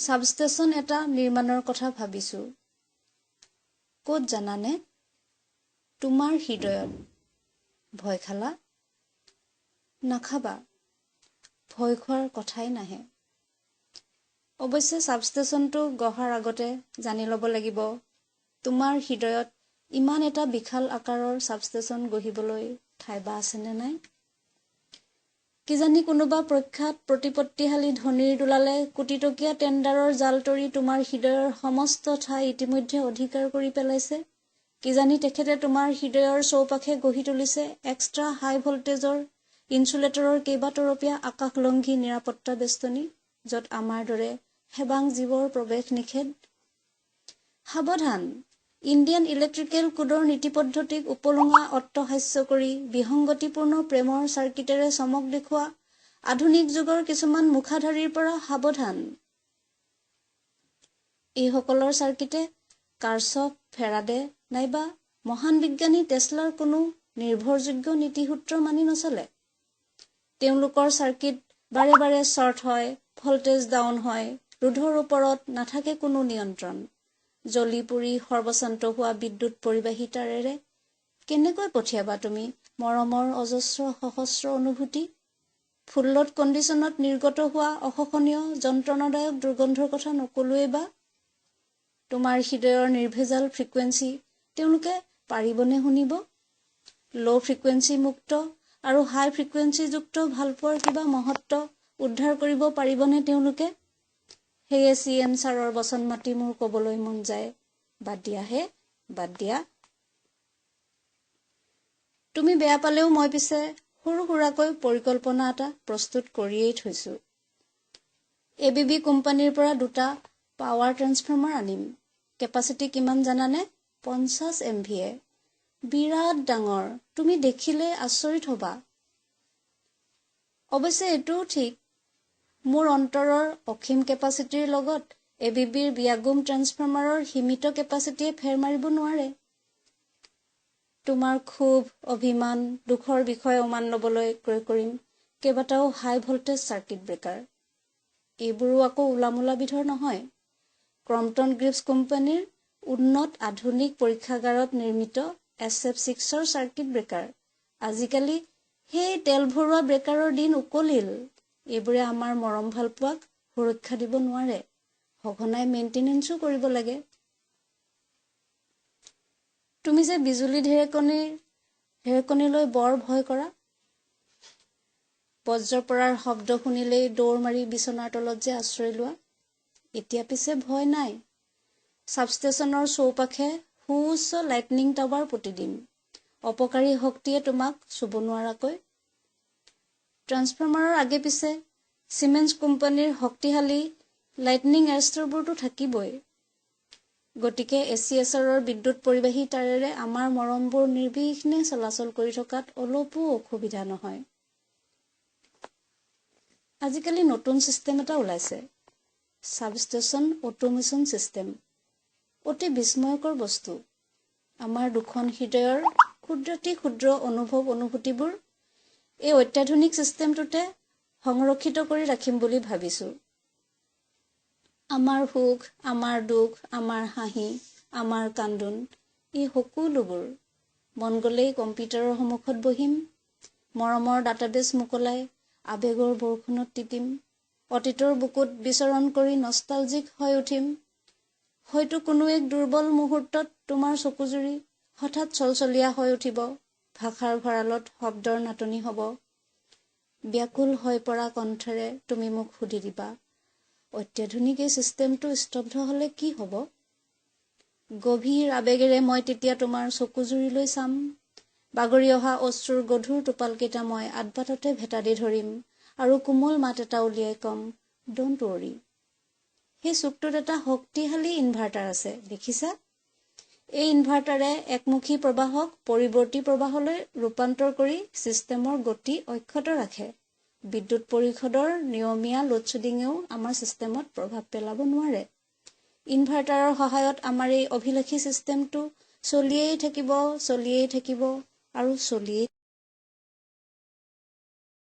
সাবষ্টেচন এটা নিৰ্মাণৰ কথা ভাবিছো। ক'ত জানানে? তোমাৰ হৃদয়ত। ভয় খালা? নাখাবা। ভয় খোৱাৰ কথাই নাহে। অৱশ্যে সাবষ্টেচনটো গঢ়াৰ আগতে জানি ল'ব লাগিব তোমাৰ হৃদয়ত ইমান এটা বিশাল আকাৰৰ সাবষ্টেচন গঢ়িবলৈ ঠাই বা আছেনে নাই? কিজানি কোনোবা প্ৰখ্যাত প্ৰতিপত্তিশালী ধনীৰ দোলালে কোটিটকীয়া টেণ্ডাৰৰ জাল তৰি তোমাৰ হৃদয়ৰ সমস্ত ঠাই ইতিমধ্যে অধিকাৰ কৰি পেলাইছে। কিজানি তেখেতে তোমাৰ হৃদয়ৰ চৌপাশে গঢ়ি তুলিছে এক্সট্ৰা হাই ভল্টেজৰ ইনচুলেটৰৰ কেইবাতৰপীয়া আকাশলংঘী নিৰাপত্তা বেষ্টনী, য'ত আমাৰ দৰে হেবাং জীৱৰ প্ৰৱেশ নিষেধ। সাৱধান! ইণ্ডিয়ান ইলেক্ট্ৰিকেল কোডৰ নীতি পদ্ধতিক উপলুঙা অট্টহাস্য কৰি বিসংগতিপূৰ্ণ প্ৰেমৰ চাৰ্কিটেৰে চমক দেখুওৱা আধুনিক যুগৰ কিছুমান মুখাধাৰীৰ পৰা সাৱধান। এইসকলৰ চাৰ্কিটে কাৰ্চফ, ফেৰাডে নাইবা মহান বিজ্ঞানী টেছলাৰ কোনো নিৰ্ভৰযোগ্য নীতিসূত্ৰ মানি নচলে। তেওঁলোকৰ চাৰ্কিট বাৰে বাৰে শ্বৰ্ট হয়, ভল্টেজ ডাউন হয়, ৰোধৰ ওপৰত নাথাকে কোনো নিয়ন্ত্ৰণ। জ্বলি পুৰি সৰ্বশান্ত হোৱা বিদ্যুৎ পৰিবাহী তাৰেৰে কেনেকৈ পঠিয়াবা তুমি মৰমৰ অজস্ৰ সহস্ৰ অনুভূতি? ফুল্লড কণ্ডিশ্যনত নিৰ্গত হোৱা অসহনীয় যন্ত্ৰণাদায়ক দুৰ্গন্ধৰ কথা নকলোৱেই বা। তোমাৰ হৃদয়ৰ নিৰ্ভেজাল ফ্ৰিকুৱেঞ্চি তেওঁলোকে পাৰিবনে শুনিব? ল' ফ্ৰিকুৱেঞ্চি মুক্ত আৰু হাই ফ্ৰিকুৱেঞ্চিযুক্ত ভালপোৱাৰ কিবা মহত্ব উদ্ধাৰ কৰিব পাৰিবনে তেওঁলোকে? সেয়ে CM ছাৰৰ বচন মাতি মোৰ ক'বলৈ মন যায়, বাদ দিয়াহে, বাদ দিয়া। তুমি বেয়া পালেও মই পিছে সৰু সুৰাকৈ পৰিকল্পনা এটা প্ৰস্তুত কৰিয়েই থৈছো। ABB কোম্পানীৰ পৰা 2টা পাৱাৰ ট্ৰেন্সফৰ্মাৰ আনিম। কেপাচিটি কিমান জানানে? 50 MVA। বিৰাট ডাঙৰ, তুমি দেখিলে আচৰিত হবা। অৱশ্যে এইটোও ঠিক, মোৰ অন্তৰৰ অসীম কেপাচিটিৰ লগত ABBৰ বিয়াগুম ট্ৰেন্সফৰ্মাৰৰ সীমিত কেপাচিটিয়ে ফেৰ মাৰিব নোৱাৰে। তোমাৰ ক্ষোভ, অভিমান, দুখৰ বিষয় অমান ল'বলৈ ক্ৰয় কৰিম কেইবাটাও হাই ভল্টেজ চাৰ্কিট ব্ৰেকাৰ। এইবোৰো আকৌ উলামুলা বিধৰ নহয়। ক্ৰম্পটন গ্ৰিভছ কোম্পানীৰ উন্নত আধুনিক পৰীক্ষাগাৰত নিৰ্মিত SF6ৰ চাৰ্কিট ব্ৰেকাৰ। আজিকালি সেই তেল ভৰোৱা ব্ৰেকাৰৰ দিন উকলিল। এইবোৰে আমাৰ মৰম ভালপোৱাক সুৰক্ষা দিব নোৱাৰে। সঘনাই মেইনটেনেন্সো কৰিব লাগে। তুমি যে বিজুলী ঢেৰেকণীলৈ বৰ ভয় কৰা। বজ্ৰ পৰাৰ শব্দ শুনিলেই দৌৰ মাৰি বিচনাৰ তলত যে আশ্ৰয় লোৱা। এতিয়া পিছে ভয় নাই। সাবষ্টেচনৰ চৌপাশে সুউচ্চ লাইটনিং টাৱাৰ পুতি দিম। অপকাৰী শক্তিয়ে তোমাক চুব নোৱাৰাকৈ। ট্ৰান্সফৰ্মাৰৰ আগে পিছে চিমেন্স কোম্পানীৰ শক্তিশালী লাইটনিং এৰেষ্টাৰবোৰতো থাকিবই। গতিকে ACSRৰ বিদ্যুৎ পৰিবাহী তাৰেৰে আমাৰ মৰমবোৰ নিৰ্বিঘ্নে চলাচল কৰি থকাত অলপো অসুবিধা নহয়। আজিকালি নতুন চিষ্টেম এটা ওলাইছে, সাবষ্টেচন অটোমেশ্যন চিষ্টেম। অতি বিস্ময়কৰ বস্তু। আমাৰ দুখন হৃদয়ৰ ক্ষুদ্ৰাতি ক্ষুদ্ৰ অনুভূতিবোৰ এই অত্যাধুনিক চিষ্টেমটোতে সংৰক্ষিত কৰি ৰাখিম বুলি ভাবিছো। আমাৰ সুখ, আমাৰ দুখ, আমাৰ হাঁহি, আমাৰ কান্দোন, এই সকলোবোৰ মন গ'লেই কম্পিউটাৰৰ সন্মুখত বহিম, মৰমৰ ডাটাবেছ মোকলাই আবেগৰ বৰষুণত তিতিম, অতীতৰ বুকুত বিচৰণ কৰি নষ্টালজিক হৈ উঠিম। হয়তো কোনো এক দুৰ্বল মুহূৰ্তত তোমাৰ চকুজুৰি হঠাৎ চলচলীয়া হৈ উঠিব, ভাষাৰ ভঁৰালত শব্দৰ নাটনি হ'ব। ব্যাকুল হৈ পৰা কণ্ঠৰে তুমি মোক সুধি দিবা, অত্যাধুনিক এই চিষ্টেমটো স্তব্ধ হ'লে কি হ'ব? গভীৰ আবেগেৰে মই তেতিয়া তোমাৰ চকুজুৰিলৈ চাম। বাগৰি অহা অশ্ৰুৰ গধুৰ টোপালকেইটা মই আদবাটতে ভেটা দি ধৰিম আৰু কোমল মাত এটা উলিয়াই ক'ম, ডোণ্ট ৱৰি। সেই চুকটোত এটা শক্তিশালী ইনভাৰ্টাৰ আছে, দেখিছা? এই ইনভাৰ্টাৰে একমুখী প্ৰবাহক পৰিৱৰ্তী প্ৰবাহলৈ ৰূপান্তৰ কৰি চিষ্টেমৰ গতি অক্ষত ৰাখে। বিদ্যুৎ পৰিষদৰ নিয়মীয়া লোডশ্বেডিঙেও আমাৰ চিষ্টেমত প্ৰভাৱ পেলাব নোৱাৰে। ইনভাৰ্টাৰৰ সহায়ত আমাৰ এই অভিলাষী চিষ্টেমটো চলিয়েই থাকিব আৰু চলিয়েই